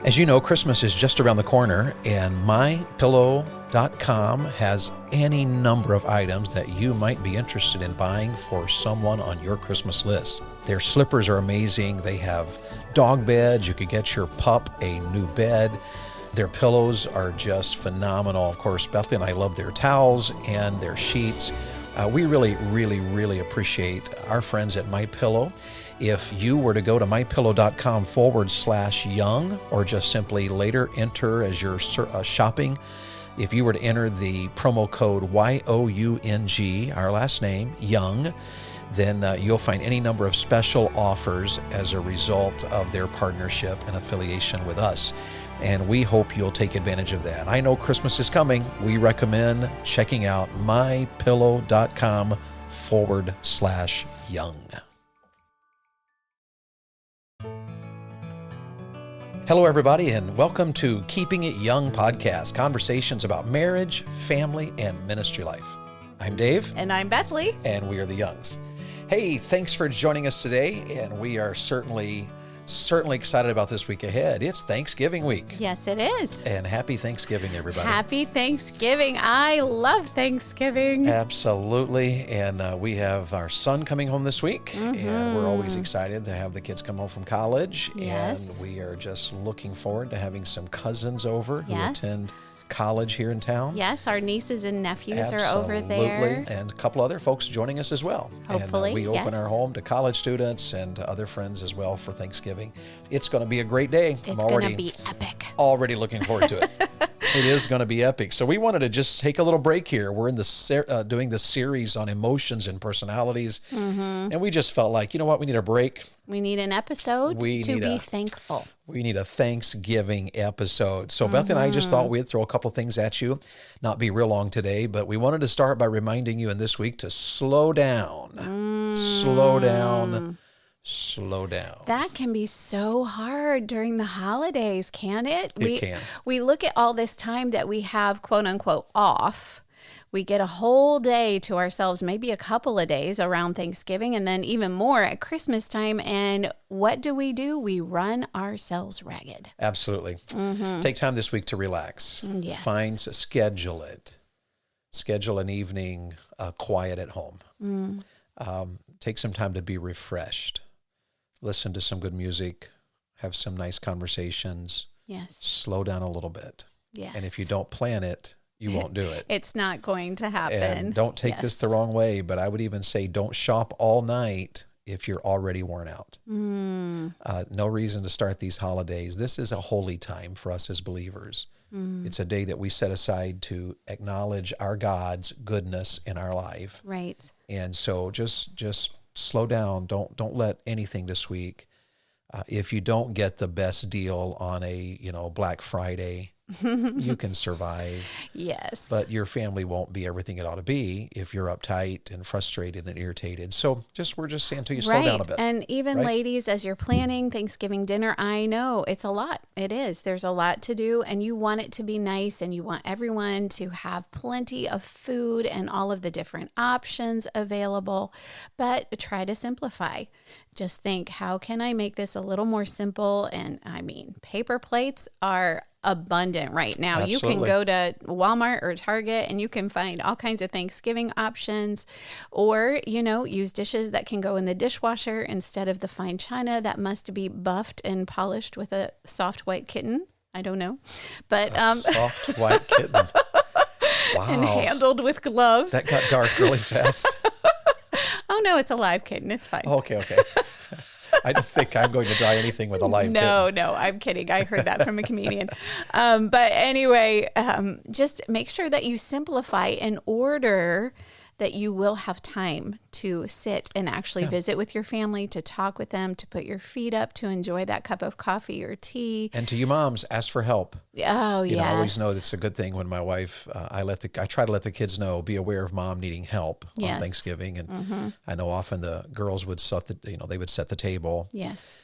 As you know, Christmas is just around the corner, and mypillow.com has any number of items that you might be interested in buying for someone on your Christmas list. Their slippers are amazing. They have dog beds. You could get your pup a new bed. Their pillows are just phenomenal. Of course, Bethlie and I love their towels and their sheets. We really appreciate our friends at MyPillow. If you were to go to mypillow.com/young, or just simply later enter as you're shopping, if you were to enter the promo code YOUNG, our last name, Young, then you'll find any number of special offers as a result of their partnership and affiliation with us. And we hope you'll take advantage of that. I know Christmas is coming. We recommend checking out mypillow.com/young. Hello, everybody, and welcome to Keeping It Young podcast, conversations about marriage, family, and ministry life. I'm Dave. And I'm Bethlie. And we are the Youngs. Hey, thanks for joining us today, and we are certainly excited about this week ahead. It's Thanksgiving week. Yes, it is. And happy Thanksgiving, everybody. Happy Thanksgiving. I love Thanksgiving. Absolutely. And we have our son coming home this week. And we're always excited to have the kids come home from college. Yes. And we are just looking forward to having some cousins over who Yes. attend college here in town. Yes, our nieces and nephews Absolutely. are over there. And a couple other folks joining us as well. Hopefully, And we open yes. our home to college students and other friends as well for Thanksgiving. It's going to be a great day. It's going to be epic. Already looking forward to it. It is going to be epic. So we wanted to just take a little break here. We're in the doing the series on emotions and personalities. And we just felt like, you know what? We need a break. We need an episode to be thankful. We need a Thanksgiving episode. So Beth and I just thought we'd throw a couple things at you, not be real long today, but we wanted to start by reminding you in this week to slow down. Slow down. Slow down. That can be so hard during the holidays, can't it? It can. We look at all this time that we have, quote unquote, off. We get a whole day to ourselves, maybe a couple of days around Thanksgiving, and then even more at Christmas time. And what do? We run ourselves ragged. Absolutely. Take time this week to relax. Yes. Schedule it. Schedule an evening quiet at home. Take some time to be refreshed. Listen to some good music. Have some nice conversations. Yes. Slow down a little bit. Yes. And if you don't plan it, you won't do it. It's not going to happen. And don't take this the wrong way, but I would even say don't shop all night if you're already worn out. No reason to start these holidays. This is a holy time for us as believers. It's a day that we set aside to acknowledge our God's goodness in our life. Right. And so just slow down. Don't let anything this week. If you don't get the best deal on a Black Friday, you can survive. Yes. But your family won't be everything it ought to be if you're uptight and frustrated and irritated. So we're just saying to you, slow down a bit. And even right? ladies, as you're planning Thanksgiving dinner, I know it's a lot. It is. There's a lot to do, and you want it to be nice, and you want everyone to have plenty of food and all of the different options available. But try to simplify. Just think, how can I make this a little more simple? And I mean, paper plates are abundant right now. Absolutely. You can go to Walmart or Target and you can find all kinds of Thanksgiving options, or, use dishes that can go in the dishwasher instead of the fine china that must be buffed and polished with a soft white kitten. I don't know, but soft white kitten. Wow. And handled with gloves. That got dark really fast. Oh no, it's a live kitten. It's fine. Okay. I don't think I'm going to try anything with a live kitten. No, I'm kidding. I heard that from a comedian. But anyway, just make sure that you simplify in order that you will have time to sit and actually visit with your family, to talk with them, to put your feet up, to enjoy that cup of coffee or tea. And to you moms, ask for help. Oh, yes. I always know that's a good thing when my wife, I try to let the kids know, be aware of mom needing help on Thanksgiving. And I know often the girls would they would set the table. Yes.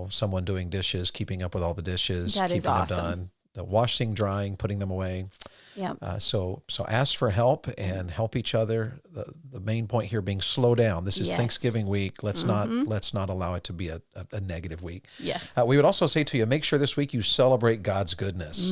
Someone doing dishes, keeping up with all the dishes, That keeping is awesome. them done. the washing, drying, putting them away. Yep. So ask for help and help each other. The main point here being slow down. This is Yes. Thanksgiving week. Let's not allow it to be a negative week. Yes. We would also say to you, make sure this week you celebrate God's goodness.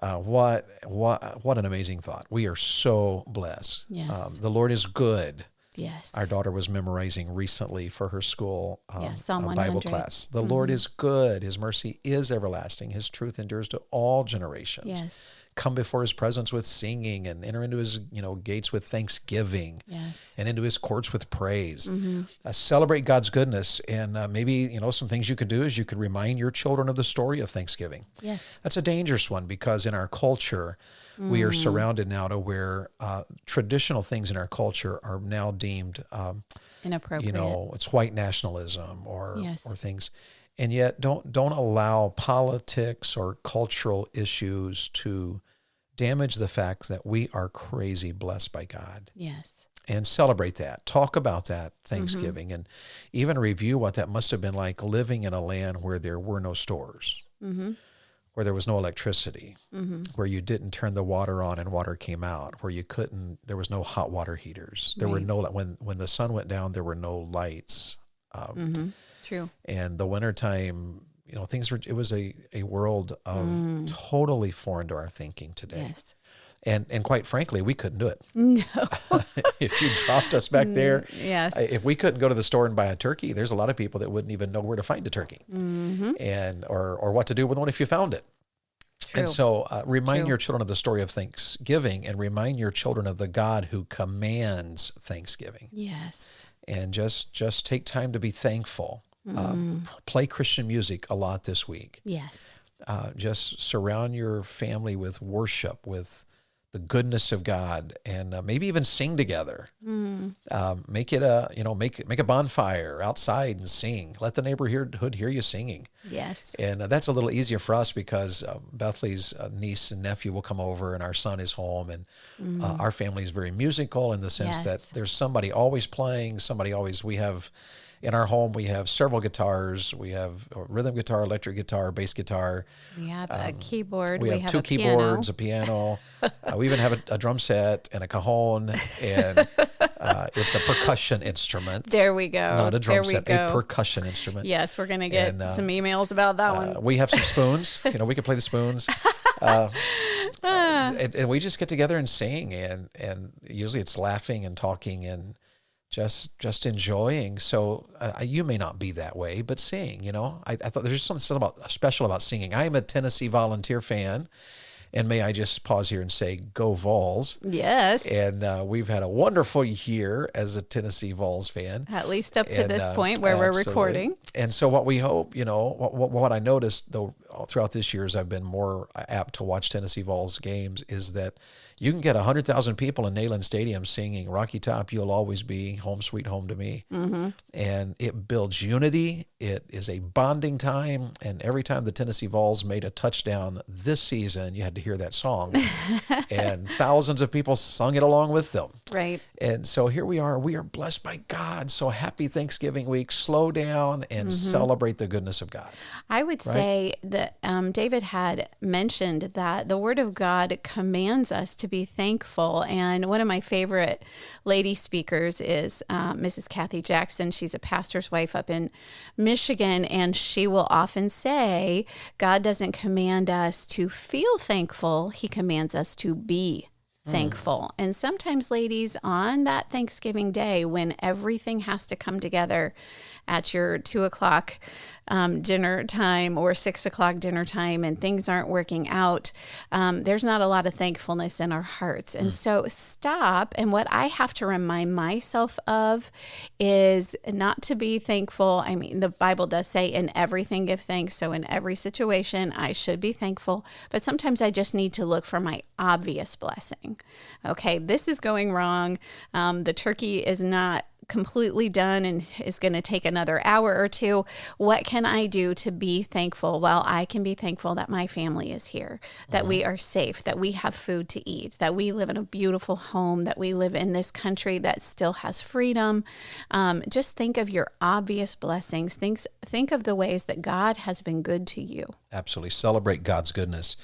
What an amazing thought. We are so blessed. Yes. The Lord is good. Yes. Our daughter was memorizing recently for her school Psalm a Bible 100. class. The Lord is good. His mercy is everlasting. His truth endures to all generations. Yes. Come before his presence with singing and enter into his gates with thanksgiving. Yes. And into his courts with praise. Celebrate God's goodness. And maybe, some things you could do is you could remind your children of the story of Thanksgiving. Yes. That's a dangerous one because in our culture, we are surrounded now to where traditional things in our culture are now deemed, Inappropriate. it's white nationalism or Yes. things. And yet don't allow politics or cultural issues to damage the fact that we are crazy blessed by God. Yes. And celebrate that. Talk about that Thanksgiving and even review what that must have been like living in a land where there were no stores, where there was no electricity, where you didn't turn the water on and water came out, where there was no hot water heaters. There were no, when the sun went down, there were no lights. True. And the wintertime, it was a world of totally foreign to our thinking today. Yes. And quite frankly, we couldn't do it. No. If you dropped us back there, Yes. if we couldn't go to the store and buy a turkey, there's a lot of people that wouldn't even know where to find a turkey and or what to do with one if you found it. True. And so remind True. your children of the story of Thanksgiving and remind your children of the God who commands Thanksgiving. Yes. And just take time to be thankful. Play Christian music a lot this week. Yes. Just surround your family with worship, with the goodness of God, and maybe even sing together. Make it make a bonfire outside and sing. Let the neighborhood hear you singing. Yes. And that's a little easier for us because Bethlie's niece and nephew will come over, and our son is home, and our family is very musical in the sense that there's somebody always playing. In our home, we have several guitars. We have a rhythm guitar, electric guitar, bass guitar. We have a keyboard. We have two keyboards, a piano. We even have a drum set and a cajon, and it's a percussion instrument. There we go. Not a drum set, go. a percussion instrument. Yes, we're going to get some emails about that one. We have some spoons. We can play the spoons. And we just get together and sing, and usually it's laughing and talking and just enjoying. So you may not be that way, but sing, I thought there's something special about singing. I am a Tennessee Volunteer fan, and may I just pause here and say, go Vols. Yes. And we've had a wonderful year as a Tennessee Vols fan. At least up to this point where we're recording. And so what we hope, what I noticed though throughout this year as I've been more apt to watch Tennessee Vols games is that you can get 100,000 people in Neyland Stadium singing Rocky Top, You'll Always Be, Home Sweet Home to Me. And it builds unity. It is a bonding time. And every time the Tennessee Vols made a touchdown this season, you had to hear that song. And thousands of people sung it along with them. Right. And so here we are blessed by God. So happy Thanksgiving week. Slow down and celebrate the goodness of God. I would say that David had mentioned that the Word of God commands us to be thankful. And one of my favorite lady speakers is Mrs. Kathy Jackson. She's a pastor's wife up in Michigan, and she will often say, God doesn't command us to feel thankful. He commands us to be thankful. And sometimes, ladies, on that Thanksgiving day when everything has to come together at your 2:00 dinner time or 6:00 dinner time and things aren't working out, there's not a lot of thankfulness in our hearts. And so stop. And what I have to remind myself of is not to be thankful. I mean, the Bible does say in everything give thanks. So in every situation, I should be thankful. But sometimes I just need to look for my obvious blessing. Okay, this is going wrong. The turkey is not completely done and is going to take another hour or two. What can I do to be thankful? Well, I can be thankful that my family is here, that we are safe, that we have food to eat, that we live in a beautiful home, that we live in this country that still has freedom. Just think of your obvious blessings. Think of the ways that God has been good to you. Absolutely. Celebrate God's goodness.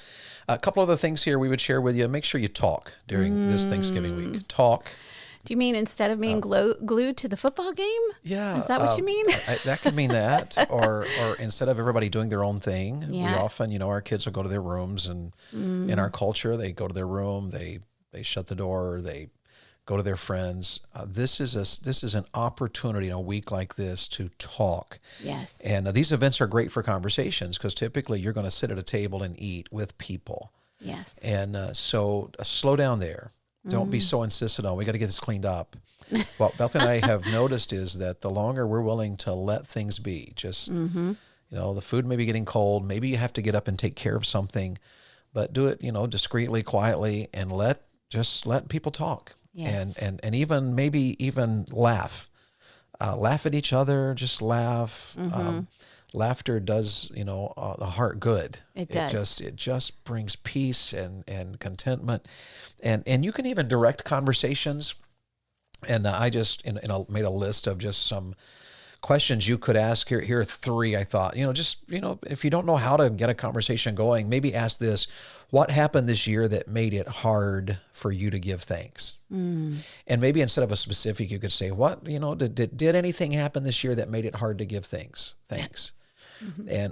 A couple other things here we would share with you. Make sure you talk during this Thanksgiving week. Talk. Do you mean instead of being glued to the football game? Yeah. Is that what you mean? That could mean that. Or instead of everybody doing their own thing, we often, our kids will go to their rooms, and in our culture, they go to their room, they shut the door, they go to their friends. This is an opportunity in a week like this to talk. Yes. And these events are great for conversations because typically you're going to sit at a table and eat with people. Yes. And so slow down there. Don't be so insistent on, we got to get this cleaned up. What Bethlie and I have noticed is that the longer we're willing to let things be, just, the food may be getting cold, maybe you have to get up and take care of something, but do it, discreetly, quietly, and let people talk. Yes. And even laugh. Laugh at each other, just laugh. Laughter does, the heart good. It does. It just brings peace and contentment. And you can even direct conversations. And I just made a list of just some questions you could ask. Here are three, I thought. If you don't know how to get a conversation going, maybe ask this: what happened this year that made it hard for you to give thanks? And maybe instead of a specific, you could say, what, did anything happen this year that made it hard to give thanks?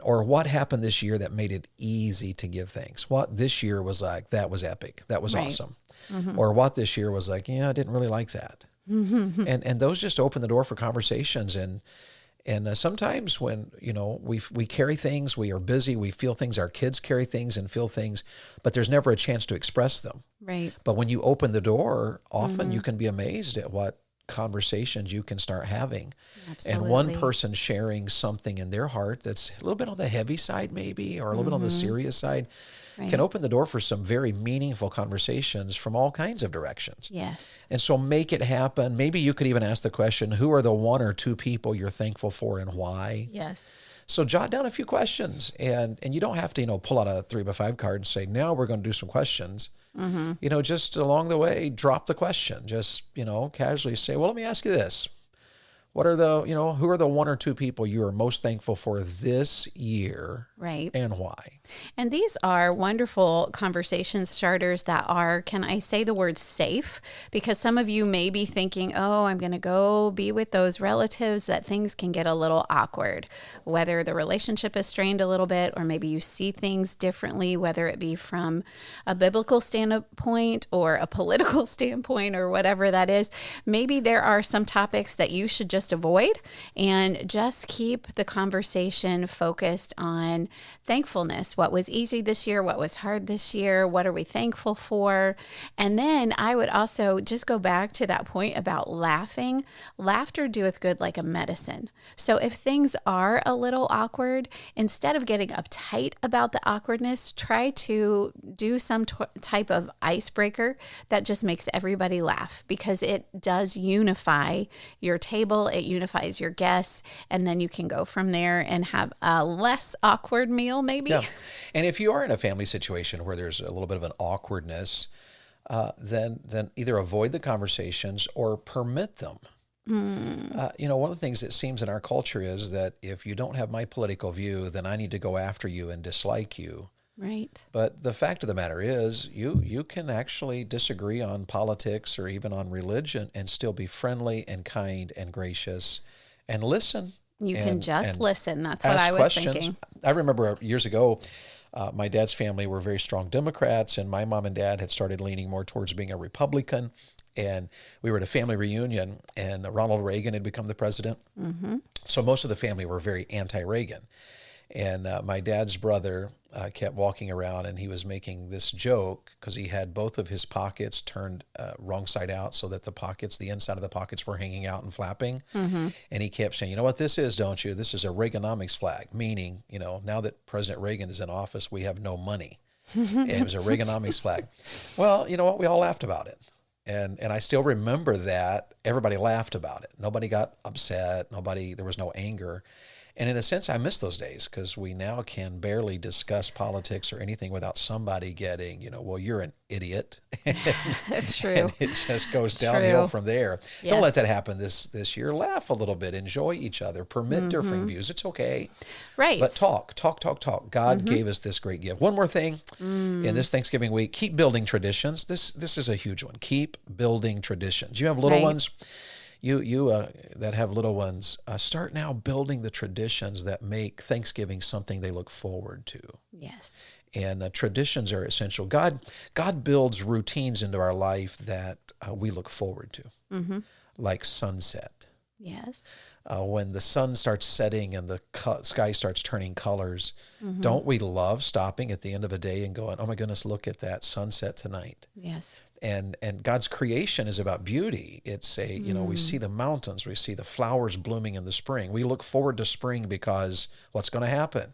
Or what happened this year that made it easy to give thanks? What this year was like, that was epic, that was awesome. Or what this year was like, I didn't really like that. And those just open the door for conversations. And sometimes when, we carry things, we are busy, we feel things, our kids carry things and feel things, but there's never a chance to express them. Right. But when you open the door, often you can be amazed at what conversations you can start having. Absolutely. And one person sharing something in their heart that's a little bit on the heavy side maybe, or a little bit on the serious side, can open the door for some very meaningful conversations from all kinds of directions. Yes. And so make it happen. Maybe you could even ask the question, who are the one or two people you're thankful for and why? Yes. So jot down a few questions, and you don't have to, pull out a 3x5 card and say, now we're going to do some questions. Just along the way, drop the question. Just, casually say, well, let me ask you this. What are who are the one or two people you are most thankful for this year? Right. And why? And these are wonderful conversation starters that are, can I say the word safe? Because some of you may be thinking, I'm going to go be with those relatives that things can get a little awkward, whether the relationship is strained a little bit, or maybe you see things differently, whether it be from a biblical standpoint or a political standpoint or whatever that is. Maybe there are some topics that you should just avoid and just keep the conversation focused on thankfulness. What was easy this year? What was hard this year? What are we thankful for? And then I would also just go back to that point about laughing. Laughter doeth good like a medicine. So if things are a little awkward, instead of getting uptight about the awkwardness, try to do some type of icebreaker that just makes everybody laugh, because it does unify your table. It unifies your guests, and then you can go from there and have a less awkward meal maybe. Yeah. And if you are in a family situation where there's a little bit of an awkwardness, then either avoid the conversations or permit them. One of the things that seems in our culture is that if you don't have my political view, then I need to go after you and dislike you. Right. But the fact of the matter is, you can actually disagree on politics or even on religion and still be friendly and kind and gracious and listen. You can just listen. That's what I was questions. Thinking. I remember years ago, my dad's family were very strong Democrats, and my mom and dad had started leaning more towards being a Republican. And we were at a family reunion, and Ronald Reagan had become the president. So most of the family were very anti-Reagan. And my dad's brother kept walking around, and he was making this joke because he had both of his pockets turned wrong side out, so that the inside of the pockets were hanging out and flapping. And he kept saying, you know what this is, don't you? This is a Reaganomics flag, meaning, now that President Reagan is in office, we have no money. And it was a Reaganomics flag. Well, you know what? We all laughed about it. And I still remember that everybody laughed about it. Nobody got upset. There was no anger. And in a sense, I miss those days because we now can barely discuss politics or anything without somebody getting, well, you're an idiot. That's true. And it just goes downhill from there. Yes. Don't let that happen this year. Laugh a little bit. Enjoy each other. Permit different views. It's okay. Right. But talk. God gave us this great gift. One more thing in this Thanksgiving week, keep building traditions. This is a huge one. Keep building traditions. You have little ones. You that have little ones, start now building the traditions that make Thanksgiving something they look forward to. Yes. And traditions are essential. God builds routines into our life that we look forward to, like sunset. Yes. When the sun starts setting and the sky starts turning colors, don't we love stopping at the end of a day and going, oh my goodness, look at that sunset tonight? Yes. And God's creation is about beauty. It's we see the mountains, we see the flowers blooming in the spring. We look forward to spring because what's going to happen?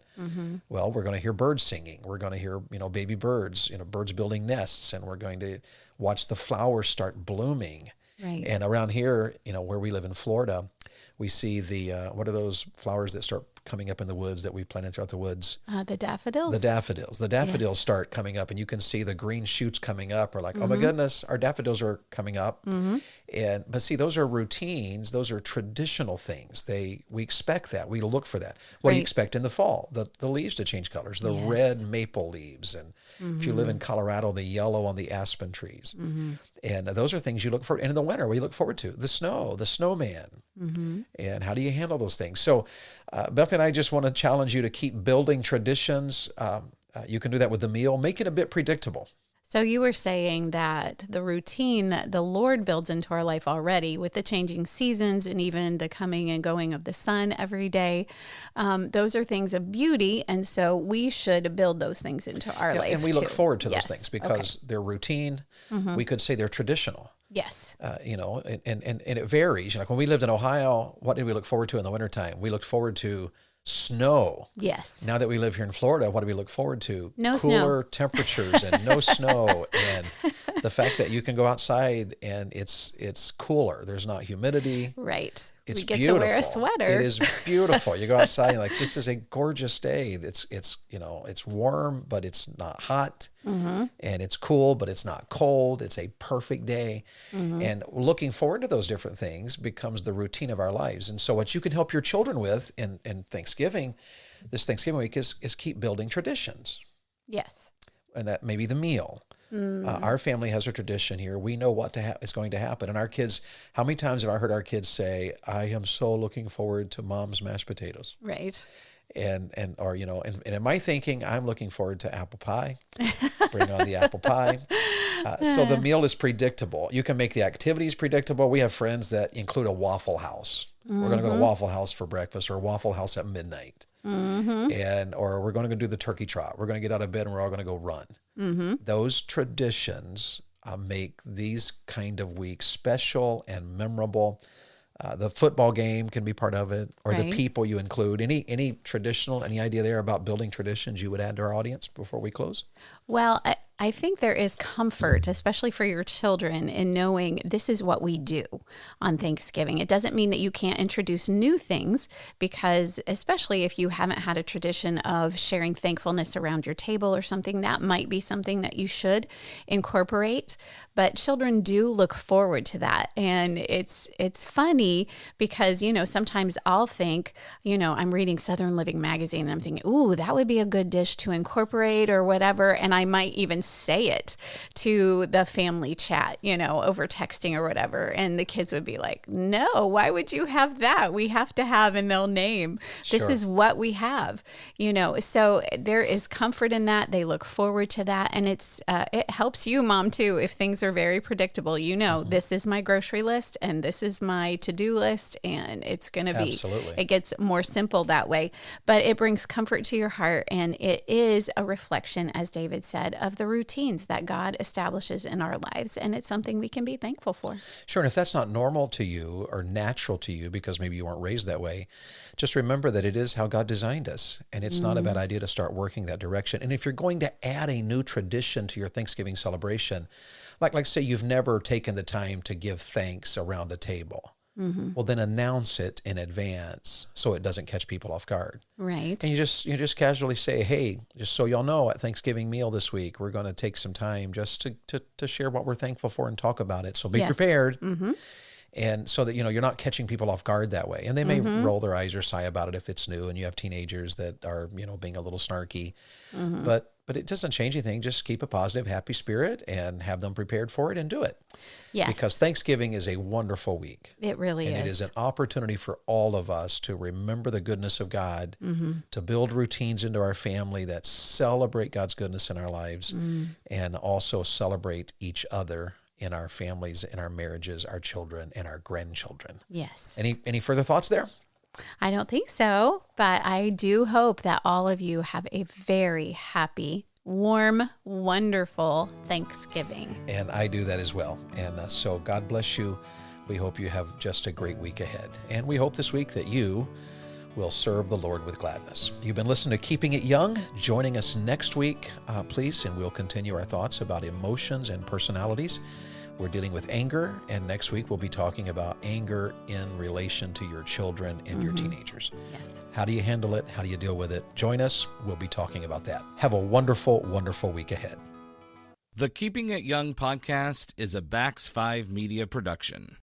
Well, we're going to hear birds singing. We're going to hear, baby birds, birds building nests, and we're going to watch the flowers start blooming. Right. And around here, where we live in Florida, we see the, what are those flowers that start coming up in the woods that we planted throughout the woods? The daffodils. The daffodils start coming up, and you can see the green shoots coming up. We're like, oh my goodness, our daffodils are coming up. But see, those are routines. Those are traditional things. We expect that. We look for that. What do you expect in the fall? The leaves to change colors, the red maple leaves. And if you live in Colorado, the yellow on the aspen trees. And those are things you look for. And in the winter, we look forward to the snow, the snowman. And how do you handle those things? So Bethlie and I just want to challenge you to keep building traditions. You can do that with the meal. Make it a bit predictable. So you were saying that the routine that the Lord builds into our life already with the changing seasons and even the coming and going of the sun every day, those are things of beauty. And so we should build those things into our life. And we look forward to those things because Okay. they're routine. We could say they're traditional. Yes. And it varies. Like when we lived in Ohio, what did we look forward to in the wintertime? We looked forward to snow. Yes. Now that we live here in Florida, what do we look forward to? No Cooler snow. temperatures and no snow, and the fact that you can go outside and it's cooler. There's not humidity. Right. It's we get beautiful. to wear a sweater. It is beautiful. You go outside and like, this is a gorgeous day. It's warm, but it's not hot. And it's cool, but it's not cold. It's a perfect day. And looking forward to those different things becomes the routine of our lives. And so what you can help your children with in Thanksgiving, this Thanksgiving week is keep building traditions. Yes. And that may be the meal. Our family has a tradition here. We know what is going to happen. And our kids, how many times have I heard our kids say, I am so looking forward to mom's mashed potatoes. Right. And in my thinking, I'm looking forward to apple pie. Bring on the apple pie. So the meal is predictable. You can make the activities predictable. We have friends that include a Waffle House. We're going to go to Waffle House for breakfast or Waffle House at midnight. Or we're going to go do the turkey trot. We're going to get out of bed and we're all going to go run. Those traditions make these kind of weeks special and memorable. The football game can be part of it, or the people you include. Any idea there about building traditions you would add to our audience before we close? Well, I think there is comfort, especially for your children, in knowing this is what we do on Thanksgiving. It doesn't mean that you can't introduce new things, because especially if you haven't had a tradition of sharing thankfulness around your table or something, that might be something that you should incorporate. But children do look forward to that. And it's funny because, sometimes I'll think, I'm reading Southern Living magazine and I'm thinking, ooh, that would be a good dish to incorporate or whatever. And I might even say it to the family chat, over texting or whatever. And the kids would be like, no, why would you have that? We have to have, and they'll name, this is what we have, so there is comfort in that. They look forward to that. And it helps you, Mom, too, if things are very predictable. This is my grocery list and this is my to-do list, and it's going to be, Absolutely. It gets more simple that way, but it brings comfort to your heart. And it is a reflection, as David said, of the routines that God establishes in our lives, and it's something we can be thankful for. Sure, and if that's not normal to you or natural to you because maybe you weren't raised that way, just remember that it is how God designed us, and it's not a bad idea to start working that direction. And if you're going to add a new tradition to your Thanksgiving celebration, like say you've never taken the time to give thanks around a table, well, then announce it in advance so it doesn't catch people off guard. Right. And you just casually say, hey, just so y'all know, at Thanksgiving meal this week, we're going to take some time just to share what we're thankful for and talk about it. So be prepared. And so that, you're not catching people off guard that way. And they may roll their eyes or sigh about it if it's new and you have teenagers that are, being a little snarky. But it doesn't change anything. Just keep a positive, happy spirit and have them prepared for it and do it. Yes. Because Thanksgiving is a wonderful week. It really is. And it is an opportunity for all of us to remember the goodness of God, to build routines into our family that celebrate God's goodness in our lives, and also celebrate each other in our families, in our marriages, our children, and our grandchildren. Yes. Any further thoughts there? I don't think so, but I do hope that all of you have a very happy, warm, wonderful Thanksgiving. And I do that as well. And so God bless you. We hope you have just a great week ahead. And we hope this week that you will serve the Lord with gladness. You've been listening to Keeping It Young. Joining us next week, please, and we'll continue our thoughts about emotions and personalities. We're dealing with anger, and next week we'll be talking about anger in relation to your children and your teenagers. Yes. How do you handle it? How do you deal with it? Join us. We'll be talking about that. Have a wonderful, wonderful week ahead. The Keeping It Young podcast is a Bax 5 Media production.